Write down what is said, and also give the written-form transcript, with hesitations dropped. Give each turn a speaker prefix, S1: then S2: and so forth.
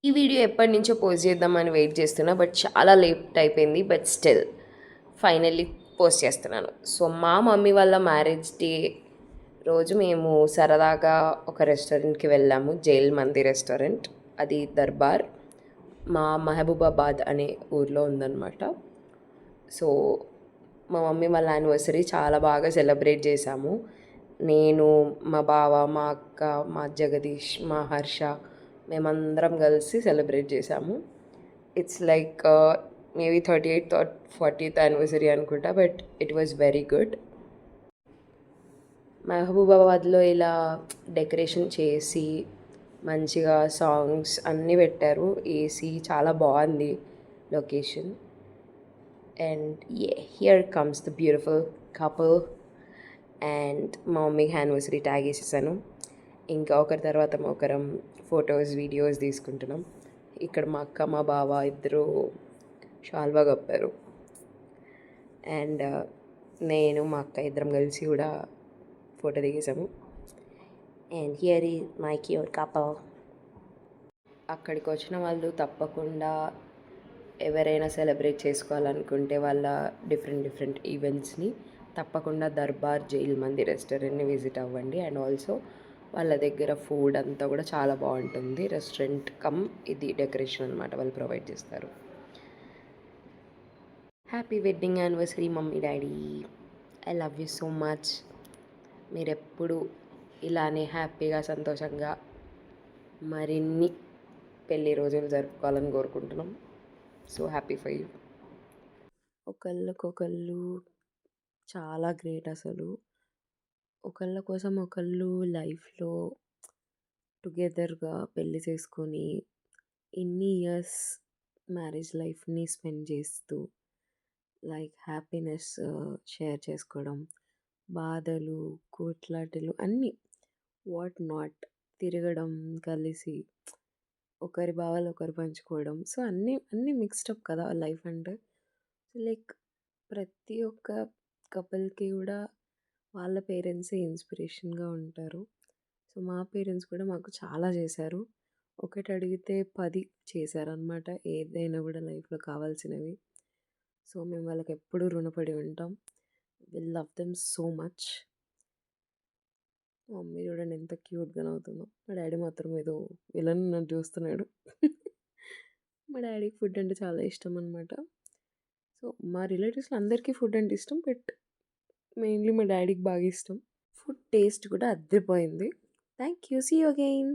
S1: ఈ వీడియో ఎప్పటినుంచో పోస్ట్ చేద్దామని వెయిట్ చేస్తున్నా. బట్ చాలా లేట్ అయిపోయింది. బట్ స్టిల్ ఫైనల్లీ పోస్ట్ చేస్తున్నాను. సో మా మమ్మీ వాళ్ళ మ్యారేజ్ డే రోజు మేము సరదాగా ఒక రెస్టారెంట్‌కి వెళ్ళాము. జైల్ మంది రెస్టారెంట్. అది దర్బార్. మా మహబూబాబాద్ అనే ఊర్లో ఉందన్నమాట. సో మా మమ్మీ వాళ్ళ యానివర్సరీ చాలా బాగా సెలబ్రేట్ చేశాము. నేను, మా బావ, మా అక్క, మా జగదీష్, మా హర్ష మేమందరం కలిసి సెలబ్రేట్ చేశాము. It's like maybe 38th or 40th anniversary అనుకుంటా. But it was very good. మహబూబాబాద్లో ఇలా డెకరేషన్ చేసి మంచిగా సాంగ్స్ అన్నీ పెట్టారు. ఏసీ చాలా బాగుంది location. And here comes the beautiful couple. And మా మమ్మీకి యానివర్సరీ ట్యాగ్ వేసేసాను. ఇంకా ఒకరి తర్వాత ఒకరం ఫొటోస్ వీడియోస్ తీసుకుంటున్నాం. ఇక్కడ మా అక్క మా బావ ఇద్దరు షాల్వా కప్పారు. అండ్ నేను మా అక్క ఇద్దరం కలిసి కూడా ఫోటో దిగేసాము. అండ్ హియర్ ఈ మై క్యూట్ కపుల్. అక్కడికి వచ్చిన వాళ్ళు తప్పకుండా ఎవరైనా సెలబ్రేట్ చేసుకోవాలనుకుంటే వాళ్ళ డిఫరెంట్ ఈవెంట్స్ని తప్పకుండా దర్బార్ జైల్ మంది రెస్టారెంట్ని విజిట్ అవ్వండి. అండ్ ఆల్సో వాళ్ళ దగ్గర ఫుడ్ అంతా కూడా చాలా బాగుంటుంది. రెస్టారెంట్ కమ్ ఇది డెకరేషన్ అనమాట వాళ్ళు ప్రొవైడ్ చేస్తారు. Happy wedding anniversary mummy daddy. I love you so much. మీరెప్పుడు ఇలానే హ్యాపీగా సంతోషంగా మరిన్ని పెళ్ళి రోజులు జరుపుకోవాలని కోరుకుంటున్నాం. So happy for you. ఒకళ్ళకొకళ్ళు చాలా గ్రేట్ అసలు. ఒకళ్ళ కోసం ఒకళ్ళు లైఫ్లో టుగెదర్గా పెళ్ళి చేసుకొని ఇన్ని ఇయర్స్ మ్యారేజ్ లైఫ్ని స్పెండ్ చేస్తూ లైక్ హ్యాపీనెస్ షేర్ చేసుకోవడం, బాధలు, కోట్లాటలు అన్నీ వాట్ నాట్ తిరగడం, కలిసి ఒకరి భావాలు ఒకరు పంచుకోవడం. సో అన్నీ మిక్స్డప్ కదా లైఫ్ అంటే. లైక్ ప్రతి ఒక్క కపుల్కి కూడా వాళ్ళ పేరెంట్సే ఇన్స్పిరేషన్గా ఉంటారు. సో మా పేరెంట్స్ కూడా మాకు చాలా చేశారు. ఒకటి అడిగితే 10 చేశారనమాట. ఏదైనా కూడా లైఫ్లో కావాల్సినవి. సో మేము వాళ్ళకి ఎప్పుడూ రుణపడి ఉంటాం. We love them so much. మా మమ్మీ చూడండి ఎంత క్యూట్గా నవ్వుతుందో. మా డాడీ మాత్రం ఏదో విలన్ నన్ను చూస్తున్నాడు. మా డాడీకి ఫుడ్ అంటే చాలా ఇష్టం అనమాట. సో మా రిలేటివ్స్లో అందరికీ ఫుడ్ అంటే ఇష్టం. బట్ మెయిన్లీ మా డాడీకి బాగా ఇష్టం. ఫుడ్ టేస్ట్ కూడా అదిరిపోయింది. Thank you. See you again.